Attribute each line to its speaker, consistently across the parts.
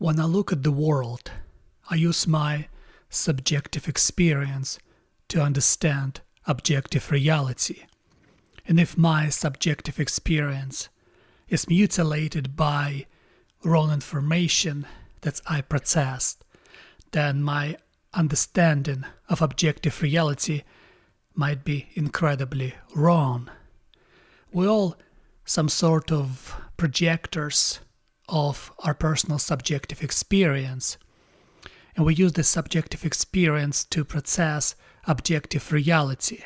Speaker 1: When I look at the world, I use my subjective experience to understand objective reality. And if my subjective experience is mutilated by wrong information that I processed, then my understanding of objective reality might be incredibly wrong. We're all some sort of projectors of our personal subjective experience, and we use this subjective experience to process objective reality.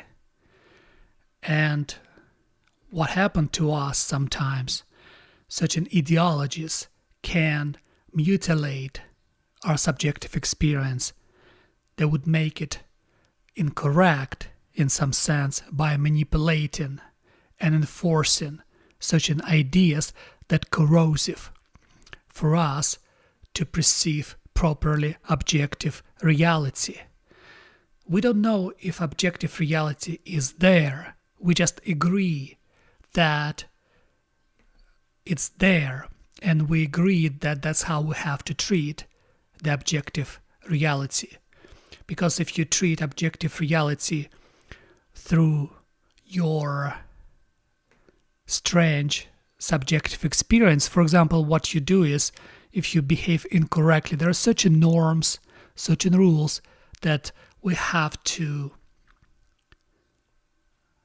Speaker 1: And what happened to us sometimes, certain ideologies can mutilate our subjective experience. They would make it incorrect in some sense by manipulating and enforcing certain ideas that corrosive for us to perceive properly objective reality. We don't know if objective reality is there. We just agree that it's there, and we agree that that's how we have to treat the objective reality. Because if you treat objective reality through your strange subjective experience, for example, what you do is, if you behave incorrectly, there are certain norms, certain rules that we have to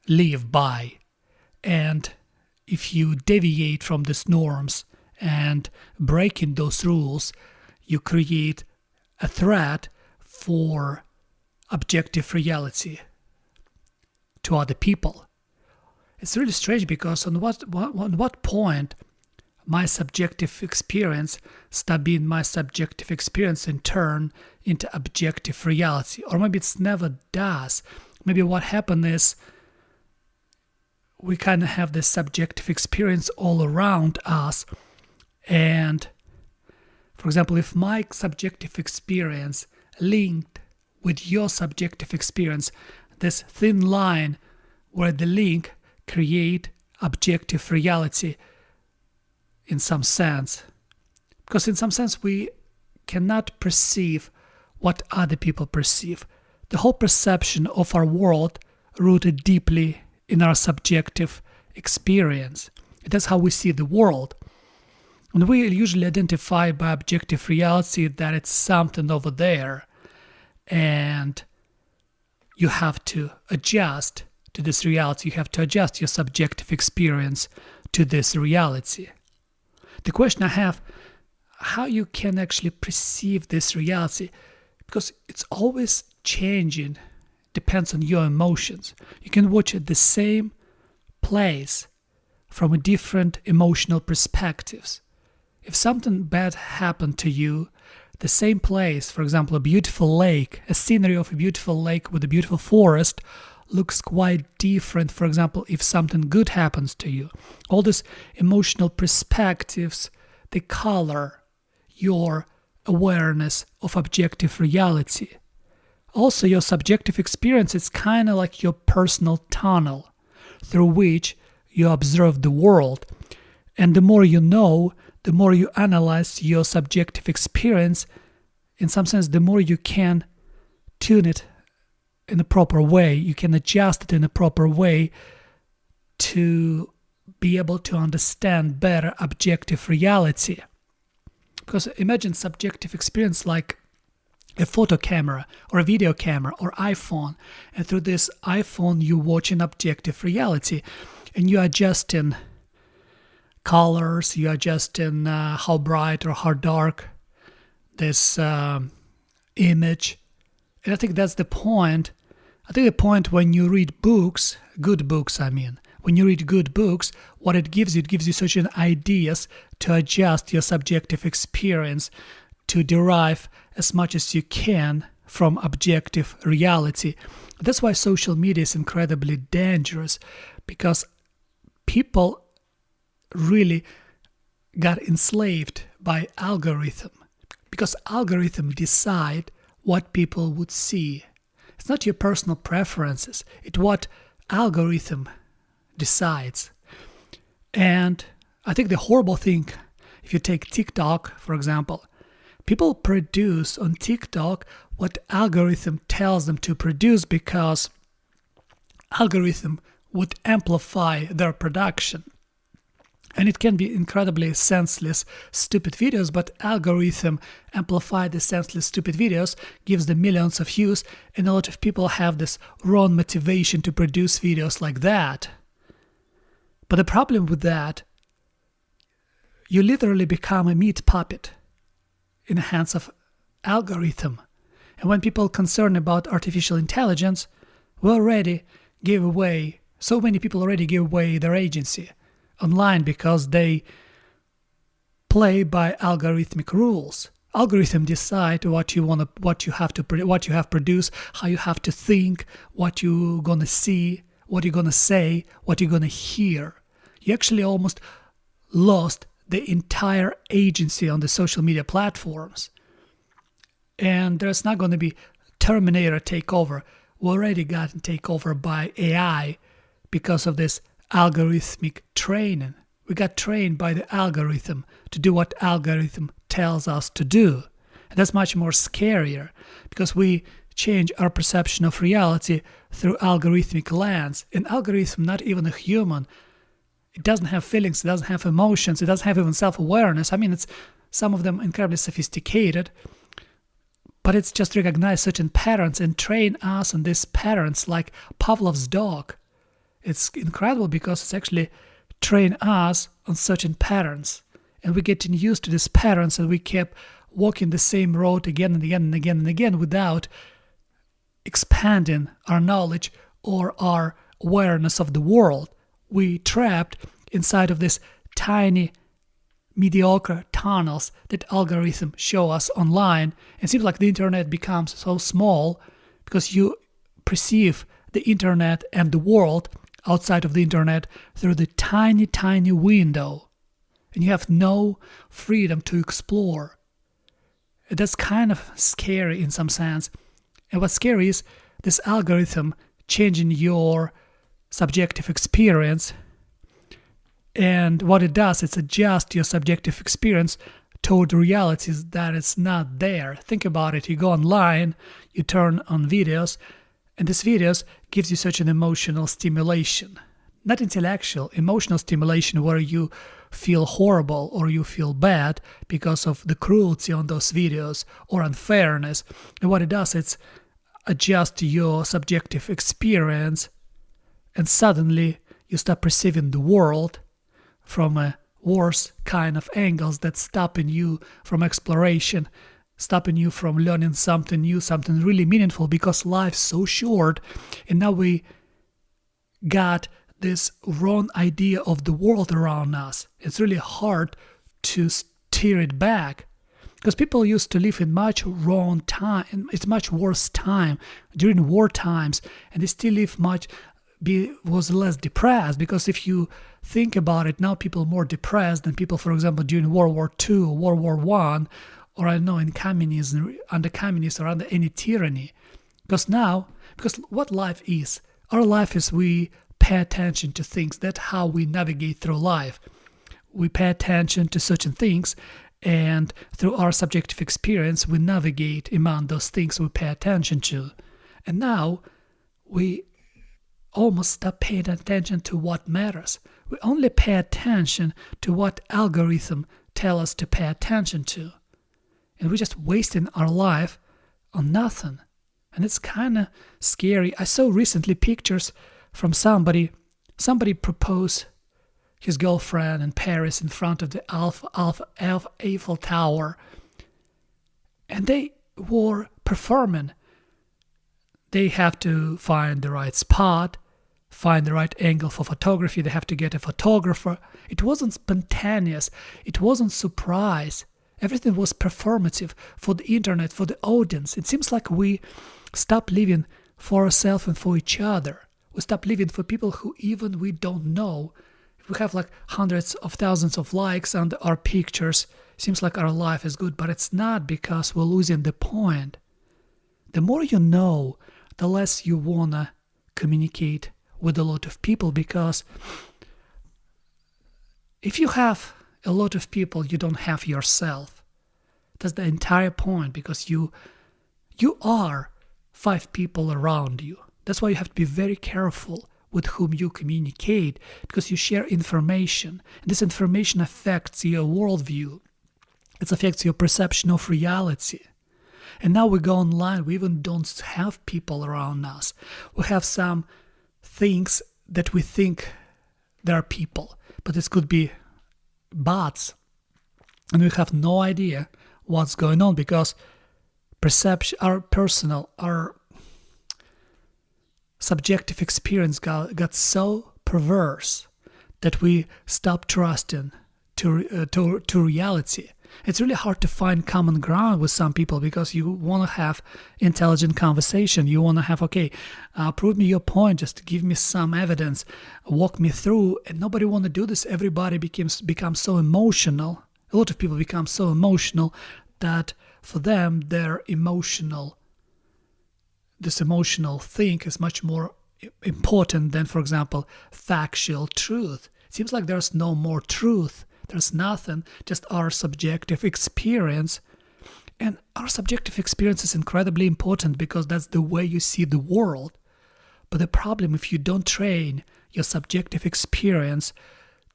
Speaker 1: live by. And if you deviate from these norms and breaking those rules, you create a threat for objective reality to other people. It's really strange because on what point my subjective experience stop being my subjective experience and turn into objective reality? Or maybe it's never does. Maybe what happened is we kind of have this subjective experience all around us. And for example, if my subjective experience linked with your subjective experience, this thin line where the link create objective reality in some sense. Because in some sense we cannot perceive what other people perceive. The whole perception of our world rooted deeply in our subjective experience. That's how we see the world. And we usually identify by objective reality that it's something over there. And you have to adjust to this reality. You have to adjust your subjective experience to this reality. The question I have, how you can actually perceive this reality, because it's always changing, depends on your emotions. You can watch the same place from different emotional perspectives. If something bad happened to you, the same place, for example, a beautiful lake, a scenery of a beautiful lake with a beautiful forest, looks quite different, for example, if something good happens to you. All these emotional perspectives, they color your awareness of objective reality. Also, your subjective experience is kind of like your personal tunnel through which you observe the world. And the more you know, the more you analyze your subjective experience, in some sense, the more you can tune it in a proper way. You can adjust it in a proper way to be able to understand better objective reality. Because imagine subjective experience like a photo camera or a video camera or iPhone, and through this iPhone you watch an objective reality, and you adjust in colors, you adjust in how bright or how dark this image. And I think that's the point. I think the point when you read books, good books I mean, when you read good books, what it gives you certain ideas to adjust your subjective experience to derive as much as you can from objective reality. That's why social media is incredibly dangerous, because people really got enslaved by algorithm, because algorithm decide what people would see. It's not your personal preferences, it's what algorithm decides. And I think the horrible thing, if you take TikTok, for example, People produce on TikTok what algorithm tells them to produce because algorithm would amplify their production. And it can be incredibly senseless, stupid videos, but algorithm amplify the senseless, stupid videos, gives them millions of views, and a lot of people have this wrong motivation to produce videos like that. But the problem with that, you literally become a meat puppet in the hands of algorithm. And when people are concerned about artificial intelligence, so many people already give away their agency online because they play by algorithmic rules. Algorithm decide what you have produced, how you have to think, what you're gonna see, what you're gonna say, what you're gonna hear. You actually almost lost the entire agency on the social media platforms. And there's not going to be Terminator takeover. We already got takeover by AI because of this algorithmic training. We got trained by the algorithm to do what algorithm tells us to do. And that's much more scarier because we change our perception of reality through algorithmic lens. An algorithm, not even a human, it doesn't have feelings, it doesn't have emotions, it doesn't have even self-awareness. I mean, it's some of them incredibly sophisticated, but it's just recognize certain patterns and train us on these patterns like Pavlov's dog. It's incredible because it's actually train us on certain patterns, and we're getting used to these patterns, and we kept walking the same road again and again and again and again without expanding our knowledge or our awareness of the world. We trapped inside of this tiny, mediocre tunnels that algorithms show us online. It seems like the internet becomes so small because you perceive the internet and the world outside of the internet through the tiny, tiny window. And you have no freedom to explore. That's kind of scary in some sense. And what's scary is this algorithm changing your subjective experience, and what it does, it's adjust your subjective experience toward realities that it's not there. Think about it. You go online, you turn on videos, and this videos gives you such an emotional stimulation, not intellectual, emotional stimulation where you feel horrible or you feel bad because of the cruelty on those videos or unfairness. And what it does, it's adjust your subjective experience, and suddenly you start perceiving the world from a worse kind of angles that's stopping you from exploration, stopping you from learning something new, something really meaningful, because life's so short. And now we got this wrong idea of the world around us. It's really hard to steer it back because people used to live in much wrong time. It's much worse time during war times, and they still live was less depressed, because if you think about it, now people are more depressed than people, for example, during World War II, World War I, or I don't know, in communism, under communism or under any tyranny. Because what life is, our life is we pay attention to things. That's how we navigate through life. We pay attention to certain things, and through our subjective experience, we navigate among those things we pay attention to. And now we almost stop paying attention to what matters. We only pay attention to what algorithm tell us to pay attention to. And we're just wasting our life on nothing. And it's kind of scary. I saw recently pictures from somebody proposed his girlfriend in Paris in front of the Eiffel Tower. And they were performing. They have to find the right spot, find the right angle for photography. They have to get a photographer. It wasn't spontaneous. It wasn't surprise. Everything was performative for the internet, for the audience. It seems like we stop living for ourselves and for each other. We stop living for people who even we don't know. We have like hundreds of thousands of likes on our pictures. It seems like our life is good, but it's not, because we're losing the point. The more you know, the less you wanna communicate with a lot of people, because if you have a lot of people, you don't have yourself. That's the entire point, because you are 5 people around you. That's why you have to be very careful with whom you communicate, because you share information. And this information affects your worldview. It affects your perception of reality. And now we go online, we even don't have people around us. We have some things that we think there are people, but it could be bots. And we have no idea what's going on, because perception, our subjective experience got so perverse that we stop trusting to reality. It's really hard to find common ground with some people, because you want to have intelligent conversation. You want to have, prove me your point, just give me some evidence, walk me through. And nobody want to do this. Everybody becomes so emotional. A lot of people become so emotional that for them, this emotional thing is much more important than, for example, factual truth. It seems like there's no more truth. There's nothing, just our subjective experience. And our subjective experience is incredibly important, because that's the way you see the world. But the problem, if you don't train your subjective experience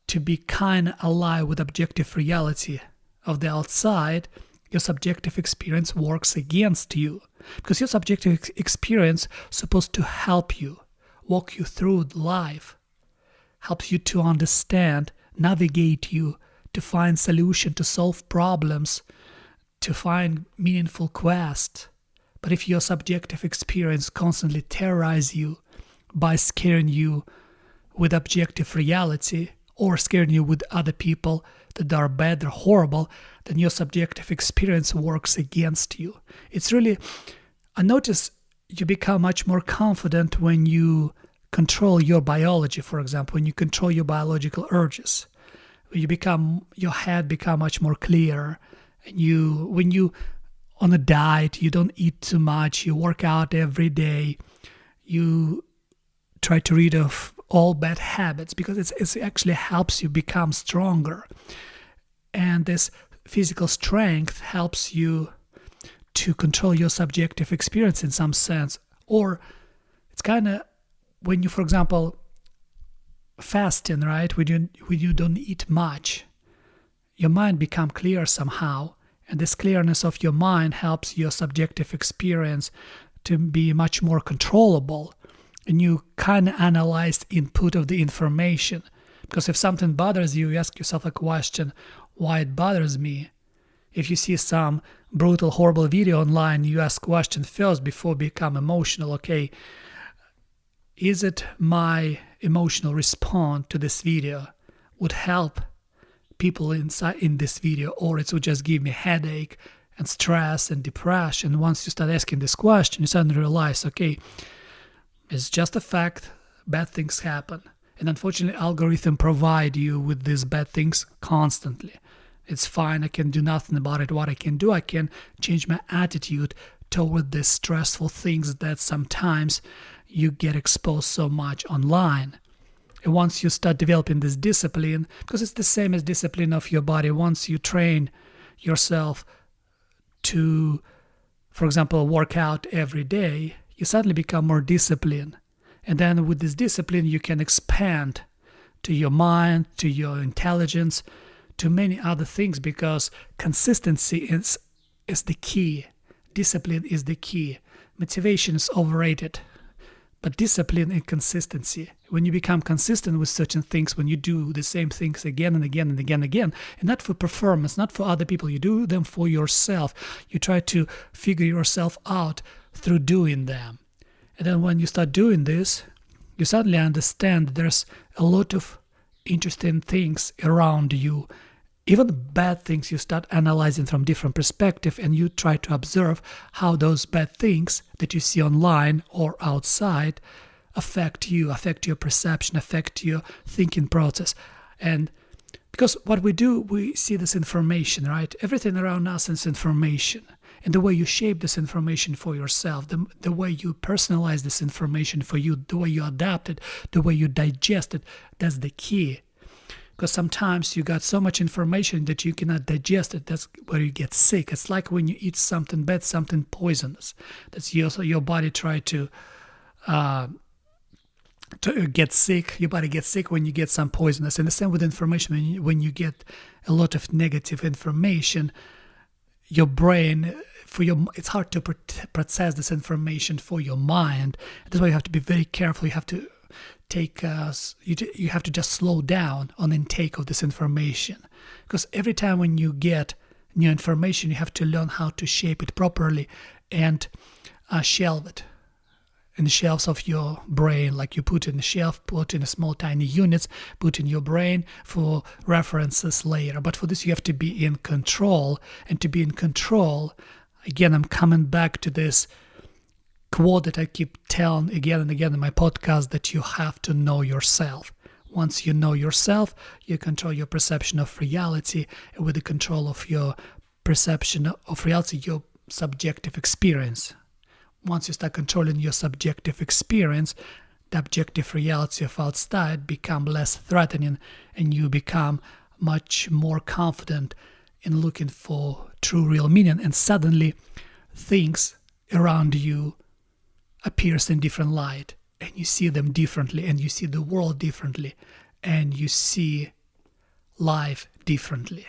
Speaker 1: to be kind of aligned with objective reality of the outside, your subjective experience works against you. Because your subjective experience is supposed to help you, walk you through life, helps you to understand, navigate you, to find solution, to solve problems, to find meaningful quest. But if your subjective experience constantly terrorizes you by scaring you with objective reality, or scaring you with other people that are bad or horrible, then your subjective experience works against you. It's really, I notice you become much more confident when you control your biology, for example, when you control your biological urges. Your head become much more clear. And when you on a diet, you don't eat too much, you work out every day, you try to rid of all bad habits, because it actually helps you become stronger. And this physical strength helps you to control your subjective experience in some sense. Or it's kind of when you, for example, fasting, right? When you don't eat much, your mind become clear somehow. And this clearness of your mind helps your subjective experience to be much more controllable. And you kind of analyze the input of the information. Because if something bothers you, you ask yourself a question, why it bothers me? If you see some brutal, horrible video online, you ask question first before become emotional. Okay, is it my emotional response to this video would help people inside in this video, or it would just give me headache and stress and depression? And once you start asking this question, you suddenly realize, okay, it's just a fact, bad things happen. And unfortunately, algorithm provide you with these bad things constantly. It's fine, I can do nothing about it. What I can do, I can change my attitude toward these stressful things that sometimes you get exposed so much online. And once you start developing this discipline, because it's the same as discipline of your body, once you train yourself to, for example, work out every day, you suddenly become more disciplined. And then with this discipline, you can expand to your mind, to your intelligence, to many other things, because consistency is the key. Discipline is the key. Motivation is overrated. But discipline and consistency, when you become consistent with certain things, when you do the same things again and again and again and again, and not for performance, not for other people, you do them for yourself. You try to figure yourself out through doing them. And then when you start doing this, you suddenly understand there's a lot of interesting things around you. Even bad things, you start analyzing from different perspective, and you try to observe how those bad things that you see online or outside affect you, affect your perception, affect your thinking process. And because what we do, we see this information, right? Everything around us is information. And the way you shape this information for yourself, the way you personalize this information for you, the way you adapt it, the way you digest it, that's the key. because sometimes you got so much information that you cannot digest it. That's where you get sick. It's like when you eat something bad, something poisonous. That's your body try to get sick. Your body gets sick when you get some poisonous. And the same with information. When you get a lot of negative information, your brain, it's hard to process this information for your mind. That's why you have to be very careful. You have to you have to just slow down on intake of this information, because every time when you get new information, you have to learn how to shape it properly and shelve it in the shelves of your brain. Like you put in the shelf, put in small tiny units, put in your brain for references later. But for this you have to be in control. And to be in control, again, I'm coming back to this quote that I keep telling again and again in my podcast, that you have to know yourself. Once you know yourself, you control your perception of reality. And with the control of your perception of reality, your subjective experience. Once you start controlling your subjective experience, the objective reality of outside become less threatening, and you become much more confident in looking for true real meaning. And suddenly things around you appears in different light, and you see them differently, and you see the world differently, and you see life differently.